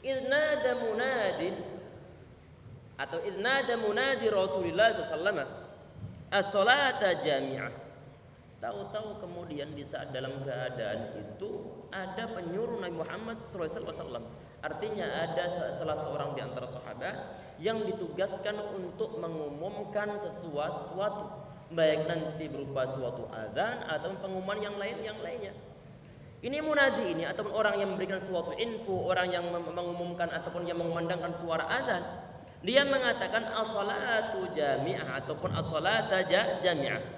idnada munadin atau idnada munadi Rasulullah SAW as-salata jami'ah. Tahu-tahu kemudian di saat dalam keadaan itu ada penyuruh Nabi Muhammad SAW. Artinya ada salah seorang di antara sahabat yang ditugaskan untuk mengumumkan sesuatu, baik nanti berupa suatu azan atau pengumuman yang lainnya. Ini munadi ini ataupun orang yang memberikan suatu info, orang yang mengumumkan ataupun yang mengumandangkan suara azan, dia mengatakan as-salatu jami'ah ataupun as-salata jami'ah.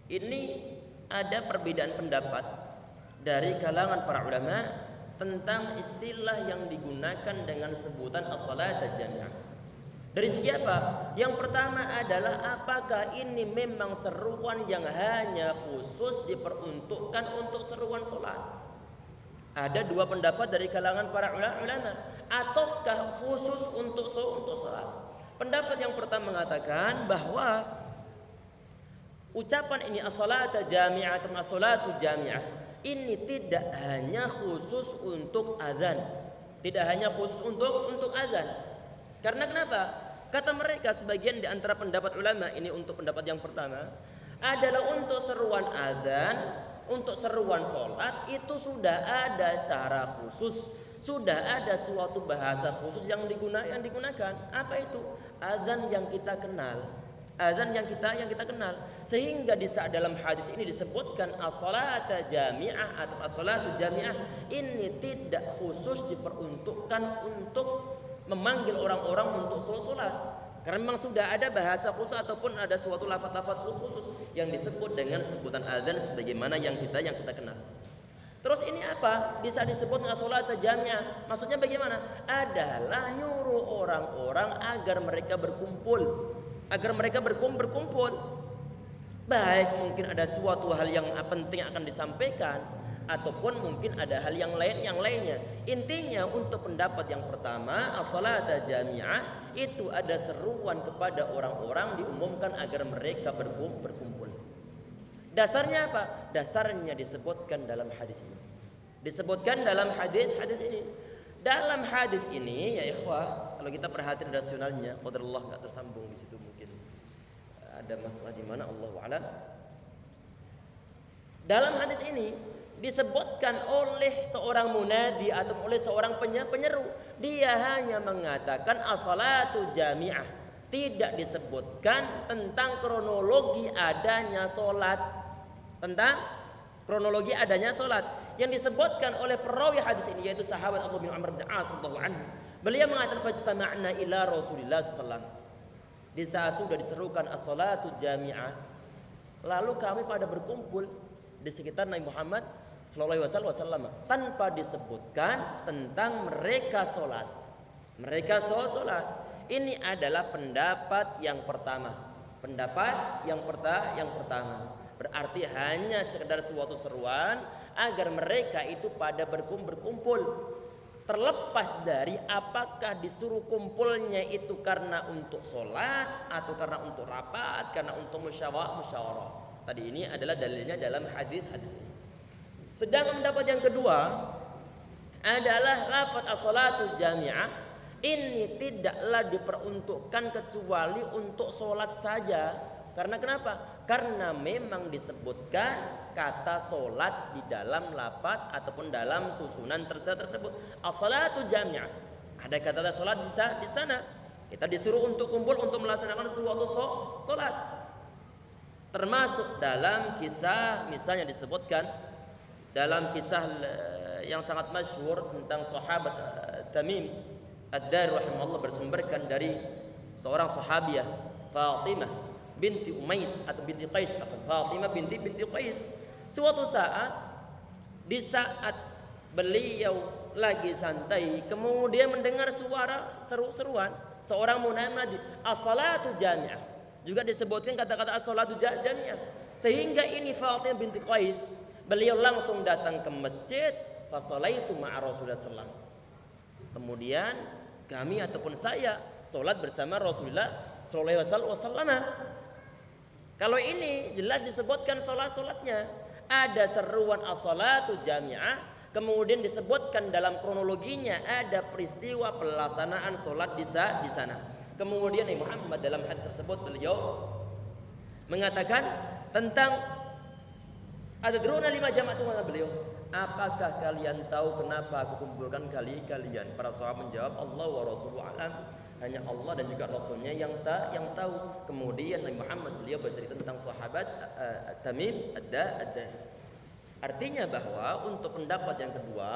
Ini ada perbedaan pendapat dari kalangan para ulama tentang istilah yang digunakan dengan sebutan as-salata jami'ah. Dari segi apa? Yang pertama adalah apakah ini memang seruan yang hanya khusus diperuntukkan untuk seruan sholat? Ada dua pendapat dari kalangan para ulama. Ataukah khusus untuk sholat? Pendapat yang pertama mengatakan bahwa ucapan ini as-salata jami'ah atau as-salatu jami'ah ini tidak hanya khusus untuk azan. Tidak hanya khusus untuk azan. Karena kenapa? Kata mereka sebagian di antara pendapat ulama ini untuk pendapat yang pertama adalah untuk seruan azan, untuk seruan sholat itu sudah ada cara khusus, sudah ada suatu bahasa khusus yang digunakan. Apa itu? Azan yang kita kenal. Azan yang kita kenal. Sehingga di saat dalam hadis ini disebutkan as-salata jami'ah atau as-salatu jami'ah ini tidak khusus diperuntukkan untuk memanggil orang-orang untuk sholat. Karena memang sudah ada bahasa khusus ataupun ada suatu lafaz-lafaz khusus yang disebut dengan sebutan azan sebagaimana yang kita kenal. Terus ini apa? Bisa disebut as-salat jami'ah. Maksudnya bagaimana? Adalah nyuruh orang-orang agar mereka berkumpul. Agar mereka berkumpul. Baik mungkin ada suatu hal yang penting akan disampaikan ataupun mungkin ada hal yang lainnya. Intinya untuk pendapat yang pertama as-salata jami'ah itu ada seruan kepada orang-orang diumumkan agar mereka berkumpul. Dasarnya apa? Dasarnya disebutkan dalam hadis ini. Disebutkan dalam hadis ini. Dalam hadis ini ya ikhwah, kalau kita perhatikan rasionalnya, qadarullah enggak tersambung di situ mungkin ada masalah di mana Allahu a'lam. Dalam hadis ini disebutkan oleh seorang munadi atau oleh seorang penyeru, dia hanya mengatakan as-salatu jami'ah. Tidak disebutkan tentang kronologi adanya solat. Tentang kronologi adanya solat. Yang disebutkan oleh perawi hadis ini yaitu sahabat Abu bin Amr bin As radhiyallahu anhu. Beliau mengatakan fajtama'na ila Rasulillah sallallahu alaihi wasallam. Di saat sudah diserukan as-salatu jami'ah, lalu kami pada berkumpul di sekitar Nabi Muhammad sallallahu alaihi wasallam tanpa disebutkan tentang mereka solat. Mereka solat. Ini adalah pendapat yang pertama. Pendapat yang pertama. Berarti hanya sekedar suatu seruan agar mereka itu pada berkumpul. Terlepas dari apakah disuruh kumpulnya itu karena untuk sholat atau karena untuk rapat, karena untuk musyawarah. Tadi ini adalah dalilnya dalam hadis ini. Sedangkan pendapat yang kedua adalah lafaz as-salatu jami'ah ini tidaklah diperuntukkan kecuali untuk sholat saja. Karena kenapa? Karena memang disebutkan kata solat di dalam lafaz ataupun dalam susunan tersebut. As-salatu jami'ah. Ada kata solat di sana. Kita disuruh untuk kumpul untuk melaksanakan suatu solat. Termasuk dalam kisah misalnya disebutkan dalam kisah yang sangat masyhur tentang sahabat Tamim Ad-Dari rahimahullah bersumberkan dari seorang sahabiah Fatimah binti Umais atau binti Qais, Fatimah binti Qais. Suatu saat di saat beliau lagi santai kemudian mendengar suara seru-seruan seorang munadi as-salatu jami'ah. Juga disebutkan kata-kata as-salatu jami'ah. Sehingga ini Fatimah binti Qais, beliau langsung datang ke masjid, fa shalaitu ma'a Rasulullah sallallahu alaihi wasallam. Kemudian kami ataupun saya salat bersama Rasulullah sallallahu alaihi wasallam. Kalau ini jelas disebutkan salat-salatnya. Ada seruan as-salatu jami'ah, kemudian disebutkan dalam kronologinya ada peristiwa pelaksanaan sholat di sana. Kemudian Nabi Muhammad dalam hadis tersebut beliau mengatakan tentang adruna lima jama'atu, kata beliau, apakah kalian tahu kenapa aku kumpulkan kalian? Para sahabat menjawab, Allah wa rasuluhu alam, hanya Allah dan juga Rasulnya yang tahu. Kemudian Nabi Muhammad beliau bercerita tentang sahabat Tamim ad-Dari. Artinya bahwa untuk pendapat yang kedua,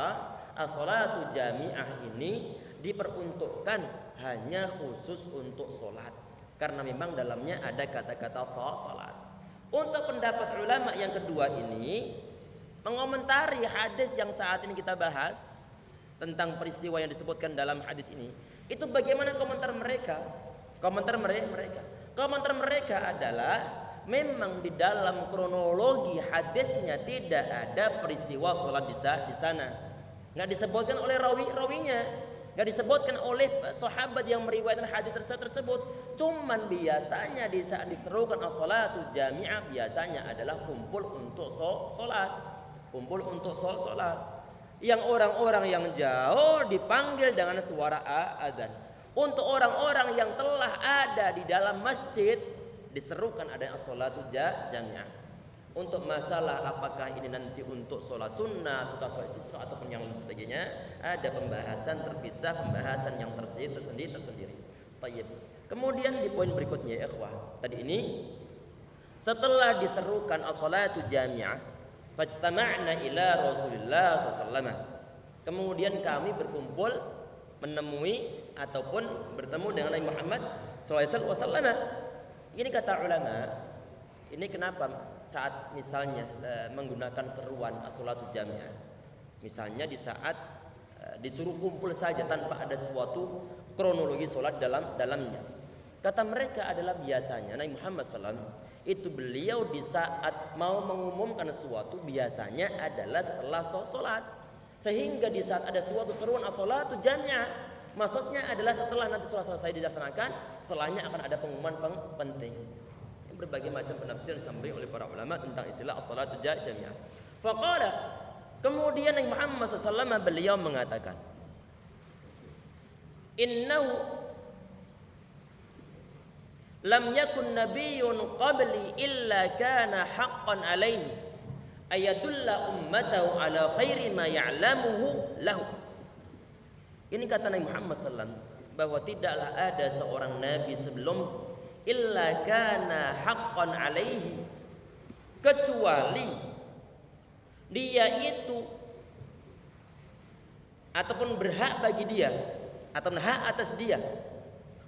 as-salatu jami'ah ini diperuntukkan hanya khusus untuk sholat, karena memang dalamnya ada kata-kata salat. Untuk pendapat ulama yang kedua ini mengomentari hadis yang saat ini kita bahas tentang peristiwa yang disebutkan dalam hadis ini. Itu bagaimana komentar mereka? Komentar mereka adalah memang di dalam kronologi hadisnya tidak ada peristiwa sholat di sana. Nggak disebutkan oleh rawinya, nggak disebutkan oleh sahabat yang meriwayatkan hadis tersebut. Cuman biasanya di saat diserukan as-salatu jami'ah biasanya adalah kumpul untuk sholat. Yang orang-orang yang jauh dipanggil dengan suara adzan. Untuk orang-orang yang telah ada di dalam masjid diserukan ada as-salatu jami'ah. Untuk masalah apakah ini nanti untuk sholat sunnah atau sholat sisa ataupun yang sebagainya, ada pembahasan terpisah, pembahasan yang tersendiri. Tayyib. Kemudian di poin berikutnya ya ikhwah, tadi ini setelah diserukan as-salatu jami'ah, fajtama'na ila Rasulillah SAW. Kemudian kami berkumpul menemui ataupun bertemu dengan Nabi Muhammad SAW. Ini kata ulama, ini kenapa saat misalnya menggunakan seruan as-salatu jami'ah, misalnya di saat disuruh kumpul saja tanpa ada suatu kronologi sholat dalamnya. Kata mereka adalah biasanya Nabi Muhammad SAW itu beliau di saat mau mengumumkan sesuatu biasanya adalah setelah sholat, sehingga di saat ada suatu seruan as-salatu jami'ah, maksudnya adalah setelah nanti sholat selesai dilaksanakan, setelahnya akan ada pengumuman penting. Berbagai macam penafsiran disampaikan oleh para ulama tentang istilah as-salatu jami'ah. Faqala, kemudian Nabi Muhammad SAW beliau mengatakan, innahu lam yakun nabiyyun qabli illa kana haqqan alaihi ayadulla ummatahu ala khairi ma ya'lamuhu lahu. Ini kata Nabi Muhammad SAW, bahwa tidaklah ada seorang nabi sebelum illa kana haqqan alaihi, kecuali dia itu ataupun berhak bagi dia atau hak atas dia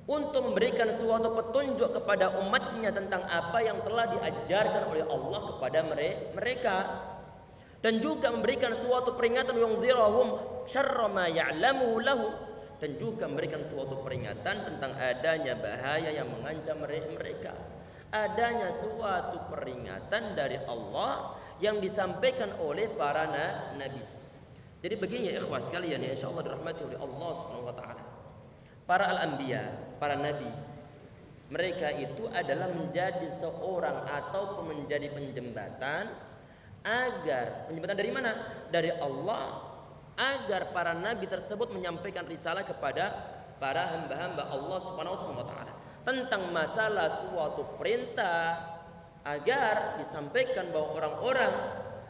untuk memberikan suatu petunjuk kepada umatnya tentang apa yang telah diajarkan oleh Allah kepada mereka, dan juga memberikan suatu peringatan yunzirahum syarra ma ya'lamu lahu, dan juga memberikan suatu peringatan tentang adanya bahaya yang mengancam mereka. Adanya suatu peringatan dari Allah yang disampaikan oleh para nabi. Jadi begini ya ikhwah sekalian, ya insyaallah dirahmati oleh Allah Subhanahu wa taala. Para al-anbiya, para nabi, mereka itu adalah menjadi seorang ataupun menjadi penjembatan agar, penjembatan dari mana? Dari Allah, agar para nabi tersebut menyampaikan risalah kepada para hamba-hamba Allah Subhanahu wa taala tentang masalah suatu perintah, agar disampaikan bahwa orang-orang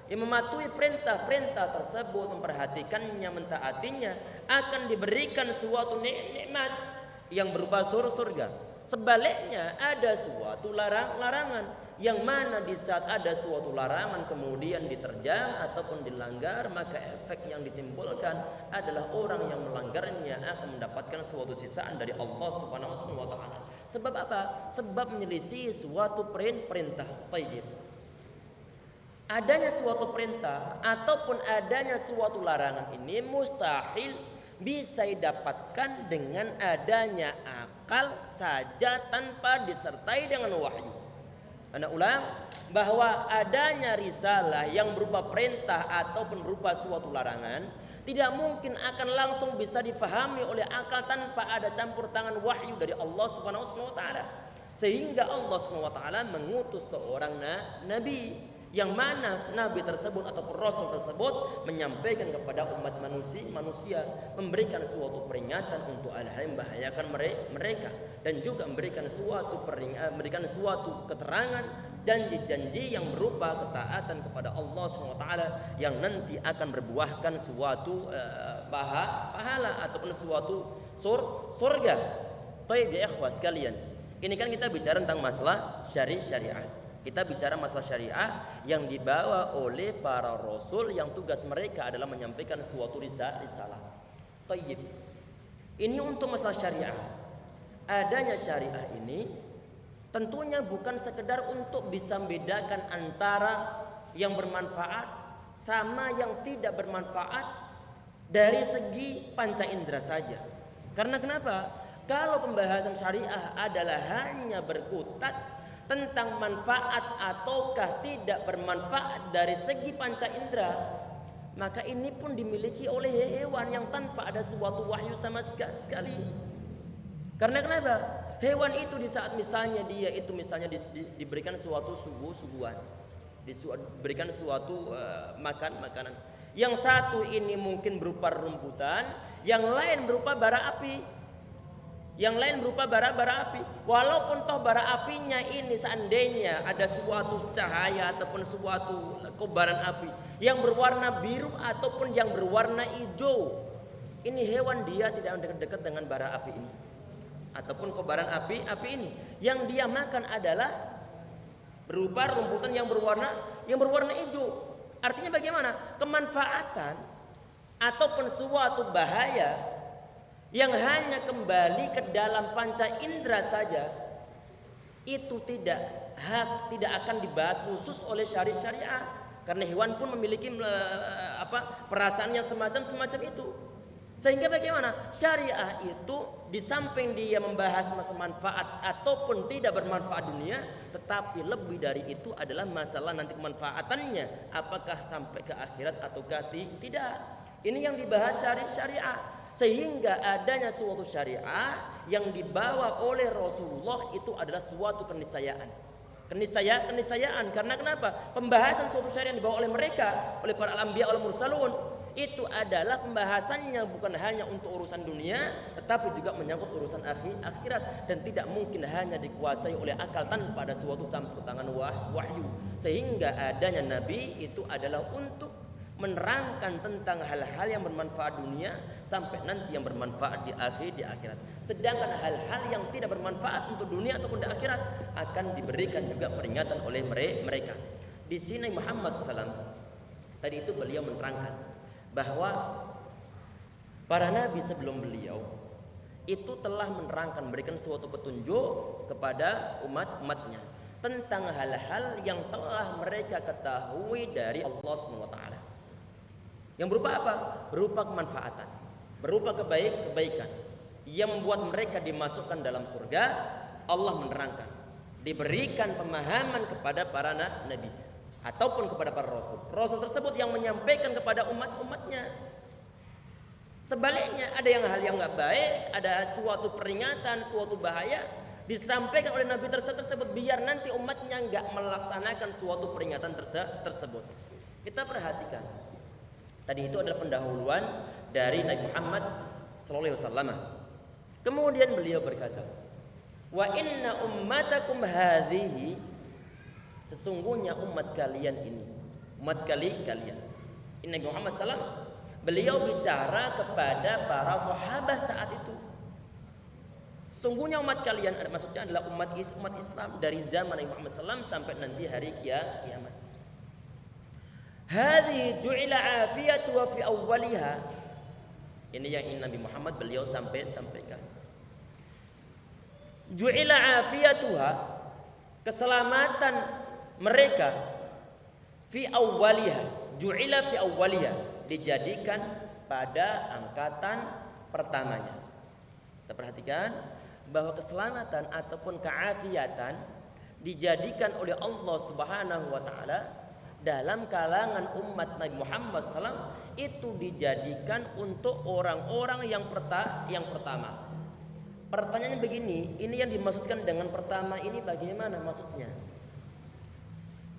yang mematuhi perintah-perintah tersebut, memperhatikannya, mentaatinya, akan diberikan suatu nikmat yang berupa surga. Sebaliknya ada suatu larangan, yang mana di saat ada suatu larangan kemudian diterjang ataupun dilanggar, maka efek yang ditimbulkan adalah orang yang melanggarnya akan mendapatkan suatu sisaan dari Allah Subhanahu wa taala. Sebab apa? Sebab menyelisih suatu perintah. Tayyib. Adanya suatu perintah ataupun adanya suatu larangan ini mustahil bisa didapatkan dengan adanya akal saja tanpa disertai dengan wahyu. Ana ulang, bahwa adanya risalah yang berupa perintah ataupun berupa suatu larangan tidak mungkin akan langsung bisa difahami oleh akal tanpa ada campur tangan wahyu dari Allah Subhanahu wa taala. Sehingga Allah Subhanahu wa taala mengutus seorang nabi yang mana nabi tersebut atau rasul tersebut menyampaikan kepada umat manusia, memberikan suatu peringatan untuk hal-hal yang membahayakan mereka, dan juga memberikan suatu keterangan janji-janji yang berupa ketaatan kepada Allah SWT yang nanti akan berbuahkan suatu pahala ataupun suatu surga. Baik ya ikhwah sekalian, ini kan kita bicara tentang masalah syariah. Kita bicara masalah syariah yang dibawa oleh para rasul yang tugas mereka adalah menyampaikan suatu risalah. Tayyib. Ini untuk masalah syariah. Adanya syariah ini tentunya bukan sekedar untuk bisa membedakan antara yang bermanfaat sama yang tidak bermanfaat dari segi panca indera saja. Karena kenapa? Kalau pembahasan syariah adalah hanya berkutat tentang manfaat ataukah tidak bermanfaat dari segi panca indera, maka ini pun dimiliki oleh hewan yang tanpa ada suatu wahyu sama sekali. Karena kenapa? Hewan itu di saat misalnya dia itu misalnya diberikan suatu suguhan, diberikan suatu makanan. Yang satu ini mungkin berupa rumputan, yang lain berupa bara api. Yang lain berupa bara api. Walaupun toh bara apinya ini seandainya ada suatu cahaya ataupun suatu kobaran api yang berwarna biru ataupun yang berwarna hijau, ini hewan dia tidak dekat-dekat dengan bara api ini ataupun kobaran api ini. Yang dia makan adalah berupa rumputan yang berwarna hijau. Artinya bagaimana? Kemanfaatan ataupun suatu bahaya yang hanya kembali ke dalam panca indera saja itu tidak akan dibahas khusus oleh syariah, karena hewan pun memiliki perasaan yang semacam itu. Sehingga bagaimana? Syariah itu di samping dia membahas masalah manfaat ataupun tidak bermanfaat dunia, tetapi lebih dari itu adalah masalah nanti kemanfaatannya, apakah sampai ke akhirat ataukah tidak. Ini yang dibahas syariah. Sehingga adanya suatu syariah yang dibawa oleh Rasulullah itu adalah suatu keniscayaan. Karena kenapa? Pembahasan suatu syariah yang dibawa oleh mereka, oleh para anbiya, oleh mursalun, itu adalah pembahasannya bukan hanya untuk urusan dunia, tetapi juga menyangkut urusan akhirat, dan tidak mungkin hanya dikuasai oleh akal tanpa ada suatu campur tangan wahyu. Sehingga adanya nabi itu adalah untuk menerangkan tentang hal-hal yang bermanfaat dunia sampai nanti yang bermanfaat di akhirat. Sedangkan hal-hal yang tidak bermanfaat untuk dunia ataupun di akhirat akan diberikan juga peringatan oleh mereka. Di sini Muhammad SAW tadi itu beliau menerangkan bahwa para nabi sebelum beliau itu telah menerangkan, memberikan suatu petunjuk kepada umatnya tentang hal-hal yang telah mereka ketahui dari Allah SWT. Yang berupa apa? Berupa kemanfaatan, berupa kebaikan yang membuat mereka dimasukkan dalam surga. Allah menerangkan, diberikan pemahaman kepada para nabi ataupun kepada para rasul tersebut yang menyampaikan kepada umatnya. Sebaliknya ada hal yang nggak baik, ada suatu peringatan, suatu bahaya disampaikan oleh nabi tersebut biar nanti umatnya nggak melaksanakan suatu peringatan tersebut. Kita perhatikan. Tadi itu adalah pendahuluan dari Nabi Muhammad SAW. Kemudian beliau berkata, wa inna ummatakum hadhihi, sesungguhnya umat kalian ini, kalian. Ini Nabi Muhammad SAW, beliau bicara kepada para sahabat saat itu. Sesungguhnya umat kalian, maksudnya adalah umat Islam dari zaman Nabi Muhammad SAW sampai nanti hari kiamat. Hadhihi ju'ila afiyatuha fi awwaliha. Ini yang Nabi Muhammad beliau sampaikan. Ju'ila afiyatuha, keselamatan mereka fi awwaliha. Ju'ila fi awwaliha, dijadikan pada angkatan pertamanya. Kita perhatikan bahwa keselamatan ataupun keafiatan dijadikan oleh Allah Subhanahu wa taala dalam kalangan umat Nabi Muhammad SAW itu dijadikan untuk orang-orang yang pertama. Pertanyaannya begini, ini yang dimaksudkan dengan pertama ini bagaimana maksudnya?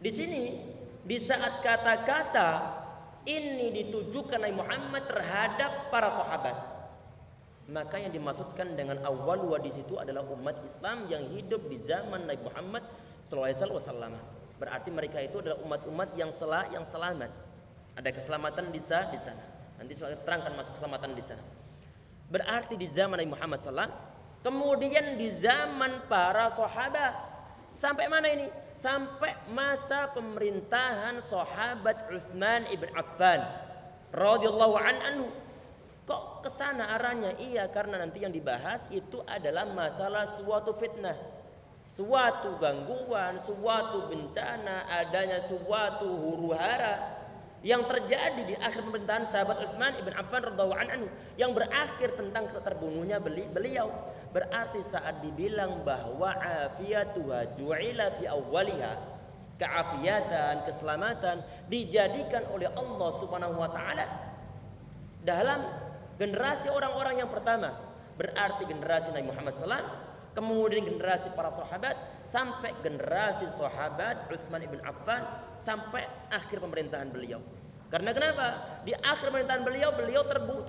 Di sini di saat kata-kata ini ditujukan Nabi Muhammad terhadap para sahabat, maka yang dimaksudkan dengan awal wa di situ adalah umat Islam yang hidup di zaman Nabi Muhammad SAW. Berarti mereka itu adalah umat-umat yang selamat. Ada keselamatan di sana. Nanti saya terangkan masuk keselamatan di sana. Berarti di zaman Nabi Muhammad SAW, kemudian di zaman para sahabat. Sampai mana ini? Sampai masa pemerintahan sahabat Utsman ibn Affan radhiyallahu anhu. Kok kesana arahnya? Iya, karena nanti yang dibahas itu adalah masalah suatu fitnah, suatu gangguan, suatu bencana, adanya suatu huru-hara yang terjadi di akhir pemerintahan sahabat Utsman ibn Affan radhiyallahu anhu yang berakhir tentang terbunuhnya beliau. Berarti saat dibilang bahwa afiyatuha ju'ila fi awwaliha, keafiatan, keselamatan dijadikan oleh Allah Subhanahu wa taala dalam generasi orang-orang yang pertama, berarti generasi Nabi Muhammad SAW, kemudian generasi para sahabat, sampai generasi sahabat Utsman ibn Affan, sampai akhir pemerintahan beliau. Karena kenapa? Di akhir pemerintahan beliau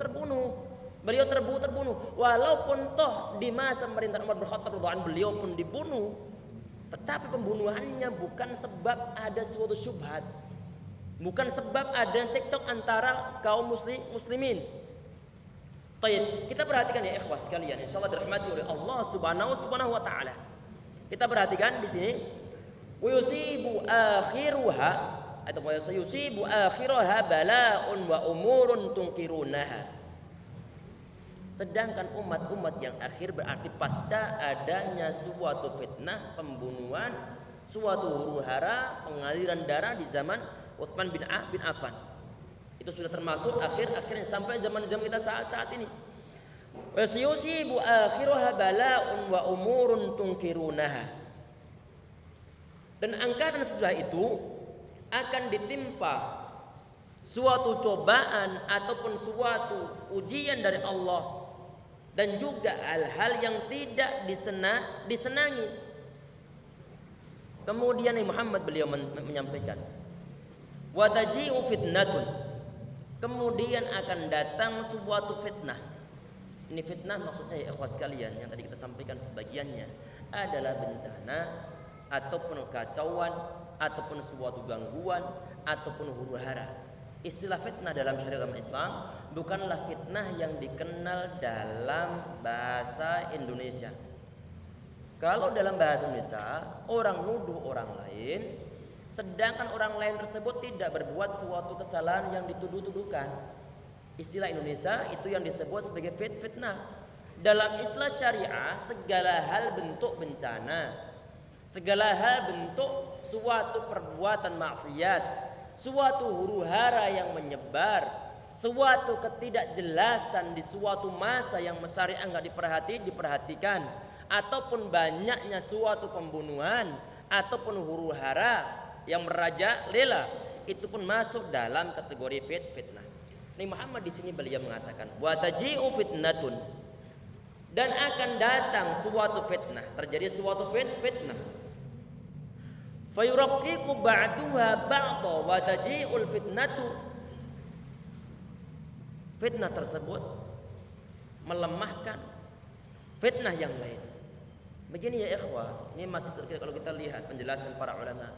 terbunuh. Beliau terbunuh. Walaupun toh di masa pemerintahan Umar bin Khattab beliau pun dibunuh, tetapi pembunuhannya bukan sebab ada suatu syubhat, bukan sebab ada cekcok antara kaum muslimin. Baik, kita perhatikan ya ikhwas sekalian, insyaallah dirahmati oleh Allah Subhanahu wa taala. Kita perhatikan di sini, wa yusibu akhiruha atau wa yusibu akhiraha bala'un wa umurun tunkirunaha. Sedangkan umat-umat yang akhir berarti pasca adanya suatu fitnah, pembunuhan, suatu huru-hara, pengaliran darah di zaman Utsman bin Affan. Itu sudah termasuk akhirnya sampai zaman-zaman kita saat ini. Wasyusibu akhiruha bala'un wa umurun tunkirunaha. Dan angkatan setelah itu akan ditimpa suatu cobaan ataupun suatu ujian dari Allah, dan juga hal-hal yang tidak disenangi. Kemudian Nabi Muhammad beliau menyampaikan, wa taji'u fitnatun, kemudian akan datang suatu fitnah. Ini fitnah maksudnya ya ikhwas sekalian, yang tadi kita sampaikan sebagiannya adalah bencana ataupun kacauan ataupun suatu gangguan ataupun huru-hara. Istilah fitnah dalam syariat agama Islam bukanlah fitnah yang dikenal dalam bahasa Indonesia. Kalau dalam bahasa Indonesia, orang nuduh orang lain, sedangkan orang lain tersebut tidak berbuat suatu kesalahan yang dituduh-tuduhkan. Istilah Indonesia itu yang disebut sebagai fitnah. Dalam istilah syariah, segala hal bentuk bencana, segala hal bentuk suatu perbuatan maksiat, suatu huru-hara yang menyebar, suatu ketidakjelasan di suatu masa yang syariah enggak diperhatikan, ataupun banyaknya suatu pembunuhan ataupun huru-hara yang merajalela, itu pun masuk dalam kategori fitnah. Nabi Muhammad di sini beliau mengatakan, wa taji'u fitnatun, dan akan datang suatu fitnah, terjadi suatu fitnah. Fayuraqqiqu ba'duha ba'dha wa taji'ul fitnatu. Fitnah tersebut melemahkan fitnah yang lain. Begini ya ikhwah, ini masih kalau kita lihat penjelasan para ulama.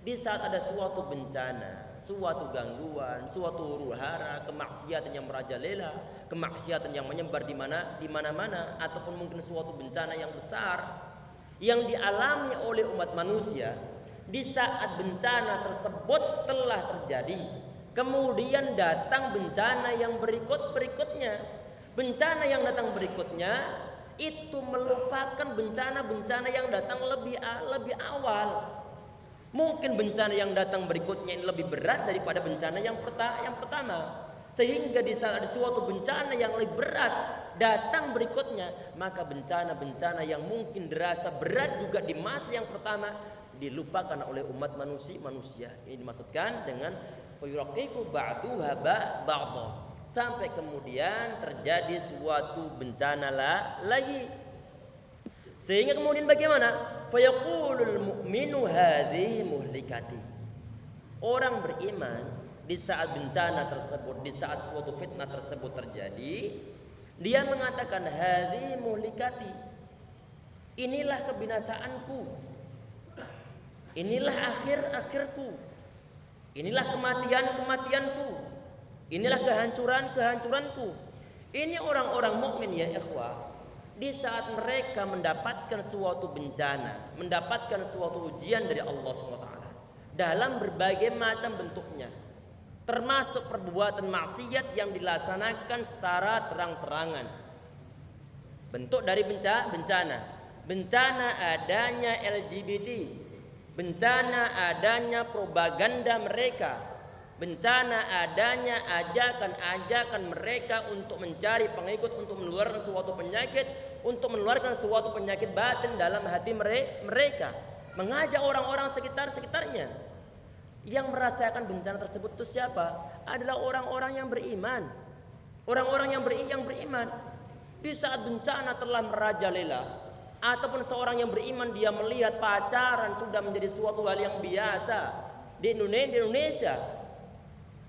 Di saat ada suatu bencana, suatu gangguan, suatu huru-hara, kemaksiatan yang merajalela, kemaksiatan yang menyebar di mana-mana, ataupun mungkin suatu bencana yang besar yang dialami oleh umat manusia. Di saat bencana tersebut telah terjadi, kemudian datang bencana yang berikutnya. Bencana yang datang berikutnya itu melupakan bencana-bencana yang datang lebih awal. Mungkin bencana yang datang berikutnya ini lebih berat daripada bencana yang pertama. Sehingga di saat ada suatu bencana yang lebih berat datang berikutnya, maka bencana-bencana yang mungkin dirasa berat juga di masa yang pertama dilupakan oleh umat manusia. Ini dimaksudkan dengan fayuraqiqu ba'duha ba'dha, sampai kemudian terjadi suatu bencana lagi. Sehingga kemudian bagaimana? Fayaqulul mu'minu hadhihi muhlikati. Orang beriman di saat bencana tersebut, di saat suatu fitnah tersebut terjadi, dia mengatakan hadhi muhlikati, inilah kebinasaanku, inilah akhirku, inilah kematianku, inilah kehancuranku. Ini orang-orang mukmin ya ikhwah. Di saat mereka mendapatkan suatu bencana, mendapatkan suatu ujian dari Allah SWT dalam berbagai macam bentuknya, termasuk perbuatan maksiat yang dilaksanakan secara terang-terangan. Bentuk dari bencana adanya LGBT, bencana adanya propaganda mereka, bencana adanya ajakan mereka untuk mencari pengikut, untuk menularkan suatu penyakit, untuk menularkan suatu penyakit batin dalam hati mereka, mengajak orang-orang sekitarnya. Yang merasakan bencana tersebut itu siapa? Adalah orang-orang yang beriman. Orang-orang yang beriman. Di saat bencana telah merajalela, ataupun seorang yang beriman dia melihat pacaran sudah menjadi suatu hal yang biasa di Indonesia.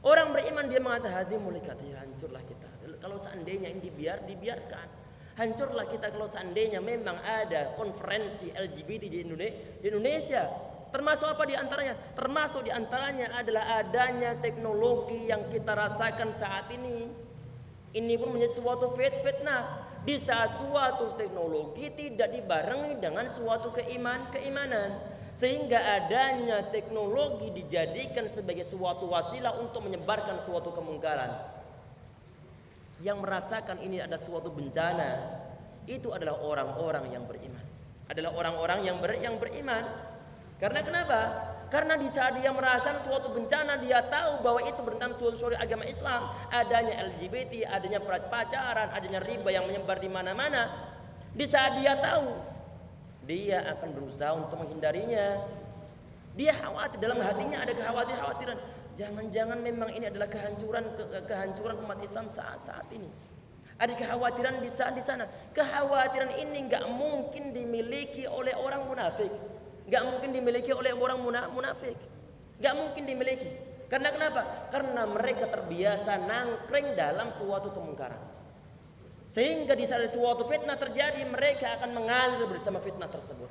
Orang beriman dia mengatakan hadi mulikat, ya hancurlah kita. Kalau seandainya ini dibiarkan, hancurlah kita kalau seandainya memang ada konferensi LGBT di Indonesia. Termasuk apa di antaranya? Termasuk di antaranya adalah adanya teknologi yang kita rasakan saat ini. Ini pun menjadi suatu fitnah. Di saat suatu teknologi tidak dibarengi dengan suatu keimanan. Sehingga adanya teknologi dijadikan sebagai suatu wasilah untuk menyebarkan suatu kemungkaran. Yang merasakan ini ada suatu bencana, itu adalah orang-orang yang beriman. Adalah orang-orang yang beriman. Karena kenapa? Karena di saat dia merasakan suatu bencana, dia tahu bahwa itu bertentangan suatu agama Islam, adanya LGBT, adanya pacaran, adanya riba yang menyebar di mana-mana. Di saat dia tahu, dia akan berusaha untuk menghindarinya. Dia khawatir, dalam hatinya ada kekhawatiran. Jangan-jangan memang ini adalah kehancuran umat Islam saat ini. Ada kekhawatiran di sana. Kekhawatiran ini nggak mungkin dimiliki oleh orang munafik. Gak mungkin dimiliki oleh orang munafik. Gak mungkin dimiliki. Karena kenapa? Karena mereka terbiasa nangkring dalam suatu kemungkaran. Sehingga di saat suatu fitnah terjadi, mereka akan mengalir bersama fitnah tersebut.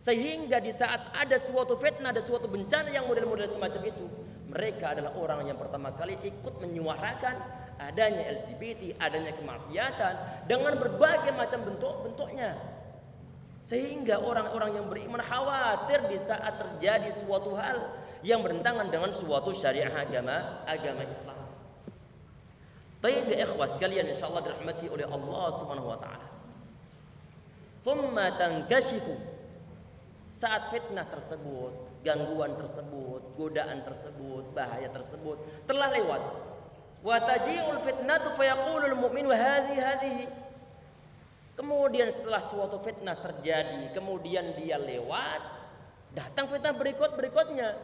Sehingga di saat ada suatu fitnah, ada suatu bencana yang model-model semacam itu, mereka adalah orang yang pertama kali ikut menyuarakan adanya LGBT, adanya kemaksiatan dengan berbagai macam bentuknya. Sehingga orang-orang yang beriman khawatir di saat terjadi suatu hal yang bertentangan dengan suatu syariah agama Islam. Baik ya ikhwah sekalian, insyaallah dirahmati oleh Allah Subhanahu wa taala. Thumma tankashifu, saat fitnah tersebut, gangguan tersebut, godaan tersebut, bahaya tersebut telah lewat. Wa taji'ul fitnatu fayaqulul mu'min wa hadhihi. Kemudian setelah suatu fitnah terjadi, kemudian dia lewat, datang fitnah berikutnya.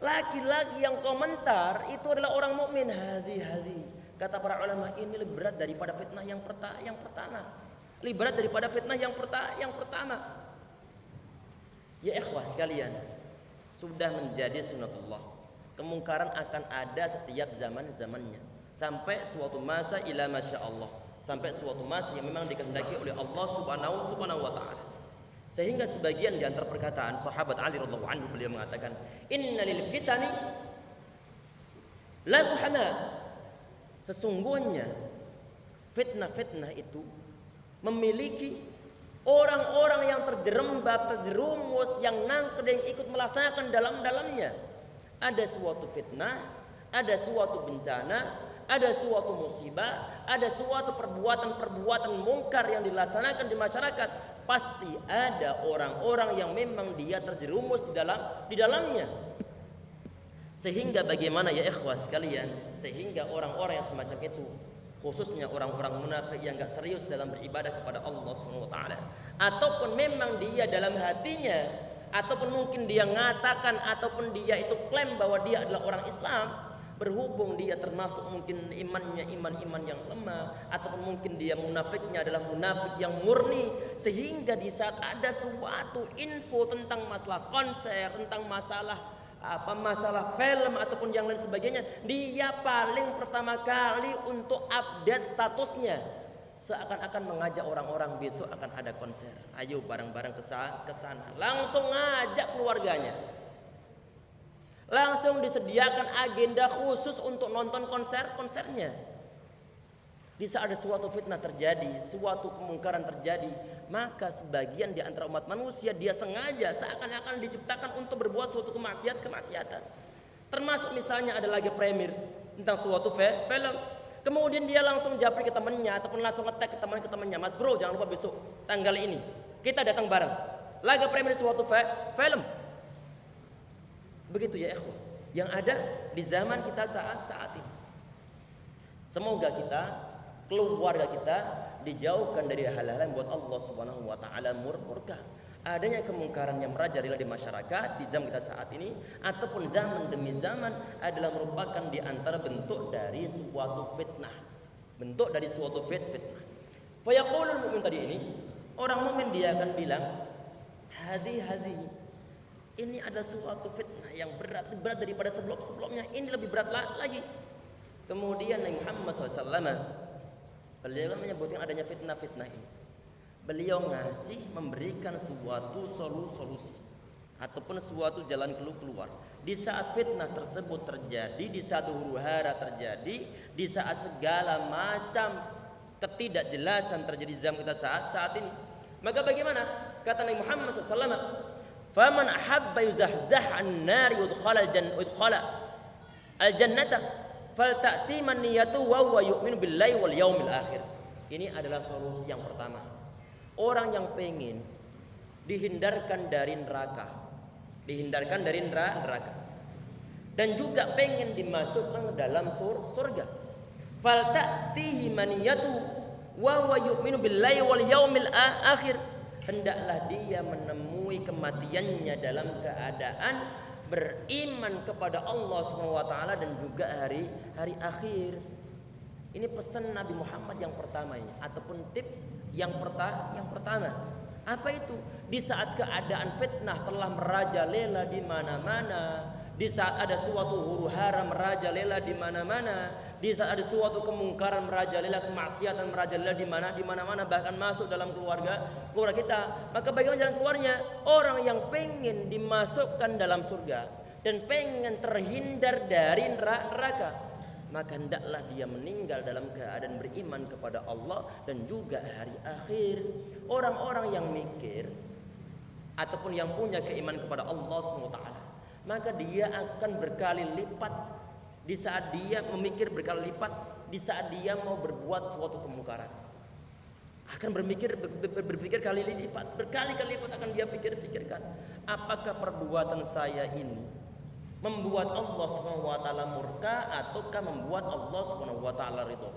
Lagi-lagi yang komentar itu adalah orang mukmin. Hadi. Kata para ulama, ini lebih berat daripada fitnah yang pertama. Lebih berat daripada fitnah yang pertama. Ya ikhwah sekalian, sudah menjadi sunatullah. Kemungkaran akan ada setiap zaman-zamannya. Sampai suatu masa ila masya Allah. Sampai suatu masa yang memang dikehendaki oleh Allah Subhanahu wa taala. Sehingga sebagian di antara perkataan sahabat Ali radhiyallahu anhu, beliau mengatakan, "Innalil fitani la tuhana." Sesungguhnya fitnah-fitnah itu memiliki orang-orang yang terjerumus, yang nangkring ikut melaksanakan dalamnya. Ada suatu fitnah, ada suatu bencana, ada suatu musibah, ada suatu perbuatan mungkar yang dilaksanakan di masyarakat, pasti ada orang-orang yang memang dia terjerumus di dalamnya. Sehingga bagaimana ya ikhwah sekalian, sehingga orang-orang yang semacam itu, khususnya orang-orang munafik yang enggak serius dalam beribadah kepada Allah Subhanahu wa taala, ataupun memang dia dalam hatinya, ataupun mungkin dia mengatakan, ataupun dia itu klaim bahwa dia adalah orang Islam, berhubung dia termasuk mungkin imannya iman yang lemah, ataupun mungkin dia munafiknya adalah munafik yang murni, sehingga di saat ada suatu info tentang masalah konser, tentang masalah masalah film ataupun yang lain sebagainya, dia paling pertama kali untuk update statusnya, seakan-akan mengajak orang-orang besok akan ada konser, ayo bareng-bareng ke sana, langsung ngajak keluarganya, langsung disediakan agenda khusus untuk nonton konsernya. Di saat ada suatu fitnah terjadi, suatu kemungkaran terjadi, maka sebagian di antara umat manusia dia sengaja seakan-akan diciptakan untuk berbuat suatu kemaksiatan. Termasuk misalnya ada lagi premier tentang suatu film, kemudian dia langsung japri ke temannya ataupun langsung nge-tag ke temannya, Mas bro jangan lupa besok tanggal ini kita datang bareng, lagi premier suatu film. Begitu ya ikhwan yang ada di zaman kita saat ini. Semoga kita, keluarga kita dijauhkan dari hal-hal yang buat Allah Subhanahu wa taala murka. Adanya kemungkaran yang merajalela di masyarakat di zaman kita saat ini ataupun zaman demi zaman adalah merupakan di antara bentuk dari suatu fitnah. Bentuk dari suatu fitnah. Fa yaqulul mu'min tadi ini, orang mukmin dia akan bilang, hadhi ini adalah suatu fitnah yang berat daripada sebelumnya, ini lebih berat lagi. Kemudian Nabi Muhammad SAW beliau menyebutkan adanya fitnah ini. Beliau memberikan suatu solusi ataupun suatu jalan keluar. Di saat fitnah tersebut terjadi, di saat huru-hara terjadi, di saat segala macam ketidakjelasan terjadi di zaman kita saat ini. Maka bagaimana? Kata Nabi Muhammad SAW, "Faman ahabba yuzahzah an-nari udkhala al-jannata falta'ti man niyatu wa huwa yu'minu billahi wal yaumil akhir." Ini adalah solusi yang pertama. Orang yang pengen dihindarkan dari neraka, dan juga pengen dimasukkan ke dalam surga. Falta'tihi man niyatu wa huwa yu'minu billahi wal yaumil akhir. Hendaklah dia menemui kematiannya dalam keadaan beriman kepada Allah Subhanahu wa taala dan juga hari akhir. Ini pesan Nabi Muhammad yang pertama ini ataupun tips yang pertama. Apa itu? Di saat keadaan fitnah telah merajalela di mana-mana, di saat ada suatu huru-hara merajalela di mana-mana, di saat ada suatu kemungkaran merajalela, kemaksiatan merajalela di mana-mana, bahkan masuk dalam keluarga kita, maka bagaimana jalan keluarnya? Orang yang pengen dimasukkan dalam surga dan pengen terhindar dari neraka, maka hendaklah dia meninggal dalam keadaan beriman kepada Allah dan juga hari akhir. Orang-orang yang mikir ataupun yang punya keimanan kepada Allah SWT, maka dia akan berkali lipat di saat dia memikir, berkali lipat di saat dia mau berbuat suatu kemungkaran. Akan berpikir berkali-kali lipat akan dia pikirkan. Apakah perbuatan saya ini membuat Allah SWT murka ataukah membuat Allah SWT ridho?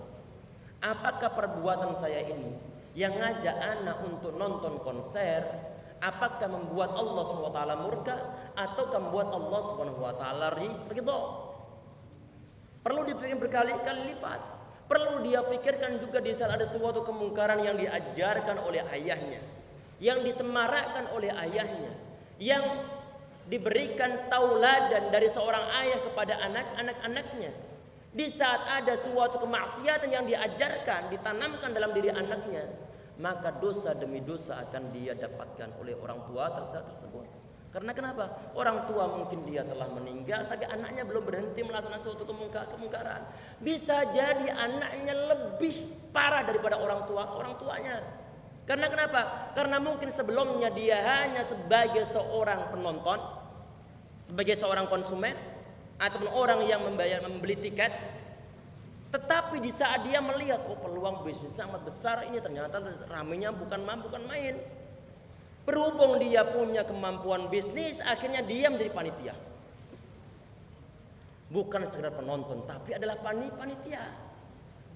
Apakah perbuatan saya ini yang ngajak anak untuk nonton konser, apakah membuat Allah SWT murka ataukah membuat Allah SWT ridho? Perlu dipikirkan berkali-kali lipat. Perlu dia pikirkan juga di saat ada suatu kemungkaran yang diajarkan oleh ayahnya, yang disemarakkan oleh ayahnya, yang diberikan tauladan dari seorang ayah kepada anak-anaknya. Di saat ada suatu kemaksiatan yang diajarkan, ditanamkan dalam diri anaknya, maka dosa demi dosa akan dia dapatkan oleh orang tua tersebut. Karena kenapa? Orang tua mungkin dia telah meninggal, tapi anaknya belum berhenti melaksanakan suatu kemungkaran. Bisa jadi anaknya lebih parah daripada orang tuanya. Karena kenapa? Karena mungkin sebelumnya dia hanya sebagai seorang penonton, sebagai seorang konsumen, ataupun orang yang membeli tiket. Tetapi di saat dia melihat, oh peluang bisnis sangat besar ini, ternyata ramainya bukan main. Berhubung dia punya kemampuan bisnis, akhirnya dia menjadi panitia. Bukan sekedar penonton, tapi adalah panitia.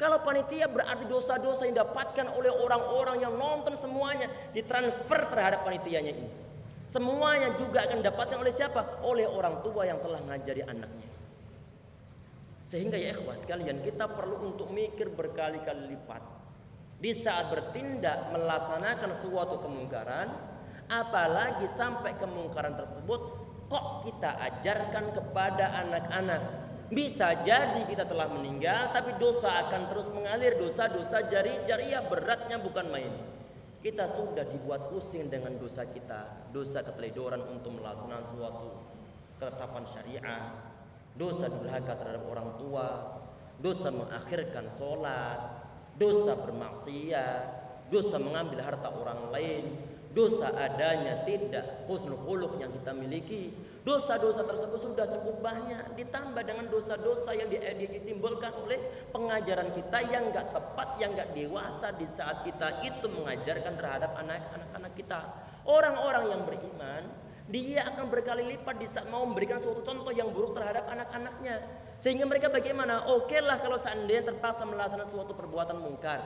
Kalau panitia berarti dosa-dosa yang didapatkan oleh orang-orang yang nonton semuanya ditransfer terhadap panitianya ini. Semuanya juga akan didapatkan oleh siapa? Oleh orang tua yang telah ngajari anaknya. Sehingga ya ikhwah sekalian, kita perlu untuk mikir berkali-kali lipat. Di saat bertindak melaksanakan suatu kemungkaran, apalagi sampai kemungkaran tersebut kok kita ajarkan kepada anak-anak? Bisa jadi kita telah meninggal, tapi dosa akan terus mengalir, dosa-dosa jariah, beratnya bukan main. Kita sudah dibuat pusing dengan dosa kita, dosa keteledoran untuk melaksanakan suatu ketetapan syariat, dosa durhaka terhadap orang tua, dosa mengakhirkan sholat, dosa bermaksiat, dosa mengambil harta orang lain, dosa adanya tidak husnul khuluq yang kita miliki. Dosa-dosa tersebut sudah cukup banyak, ditambah dengan dosa-dosa yang ditimbulkan oleh pengajaran kita yang gak tepat, yang gak dewasa di saat kita itu mengajarkan terhadap anak-anak kita. Orang-orang yang beriman, dia akan berkali lipat di saat mau memberikan suatu contoh yang buruk terhadap anak-anaknya. Sehingga mereka bagaimana? Oke lah kalau seandainya terpaksa melaksanakan suatu perbuatan mungkar.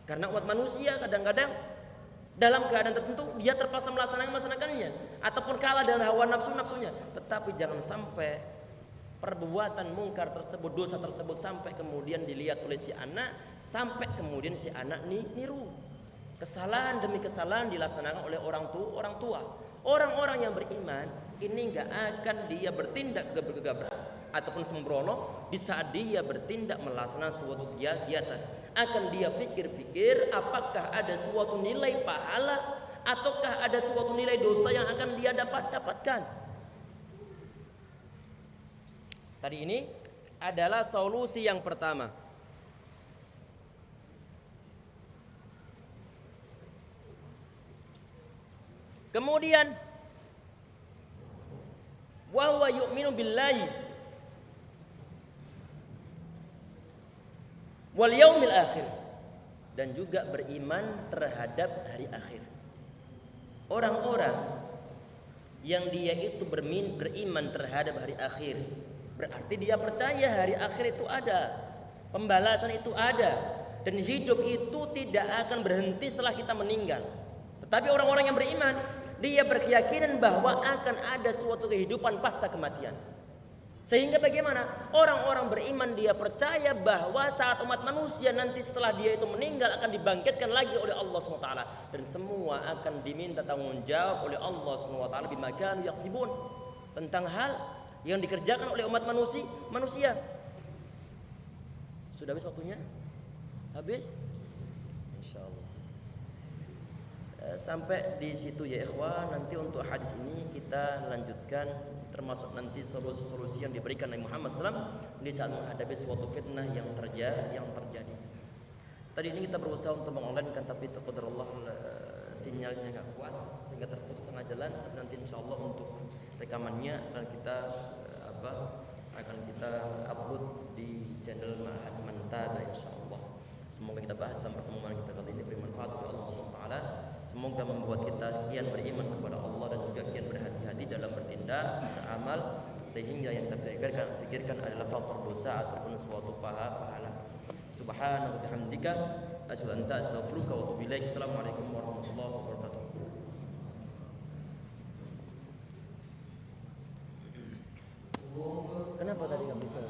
Karena umat manusia kadang-kadang dalam keadaan tertentu dia terpaksa melaksanakannya ataupun kalah dengan hawa nafsunya. Tetapi jangan sampai perbuatan mungkar tersebut, dosa tersebut sampai kemudian dilihat oleh si anak, sampai kemudian si anak niru. Kesalahan demi kesalahan dilaksanakan oleh orang tua. Orang-orang yang beriman ini enggak akan dia bertindak gegabah ataupun sembrono di saat dia bertindak melaksanakan suatu kegiatan. Akan dia fikir-fikir apakah ada suatu nilai pahala ataukah ada suatu nilai dosa yang akan dia dapatkan. Tadi ini adalah solusi yang pertama. Kemudian wa huwa yu'minu billahi wal yaumil akhir, dan juga beriman terhadap hari akhir. Orang-orang yang dia itu beriman terhadap hari akhir, berarti dia percaya hari akhir itu ada, pembalasan itu ada, dan hidup itu tidak akan berhenti setelah kita meninggal. Tetapi orang-orang yang beriman, dia berkeyakinan bahwa akan ada suatu kehidupan pasca kematian. Sehingga bagaimana? Orang-orang beriman dia percaya bahwa saat umat manusia nanti setelah dia itu meninggal akan dibangkitkan lagi oleh Allah SWT, dan semua akan diminta tanggung jawab oleh Allah SWT bima kanu yaksibun, tentang hal yang dikerjakan oleh umat manusia. Sudah habis waktunya? Habis? Insyaallah. Sampai di situ ya ikhwan. Nanti untuk hadis ini kita lanjutkan, termasuk nanti solusi-solusi yang diberikan Nabi Muhammad SAW di saat menghadapi suatu fitnah yang terjadi. Tadi ini kita berusaha untuk mengonlinekan, tapi qadarullah sinyalnya nggak kuat sehingga terputus tengah jalan. Tapi nanti insyaallah untuk rekamannya akan kita upload di channel Ma'had Mantada insyaallah. Semoga kita bahas dalam pertemuan kita kali ini bermanfaat oleh Allah SWT. Semoga membuat kita kian beriman kepada Allah dan juga kian berhati-hati dalam bertindak, beramal, sehingga yang kita fikirkan adalah faktor dosa ataupun suatu pahala. Subhanallah bihamdika asyhadu an la ilaha illa anta astaghfiruka wa atubu ilaik. Assalamualaikum warahmatullahi wabarakatuh. Kenapa tadi nggak bisa?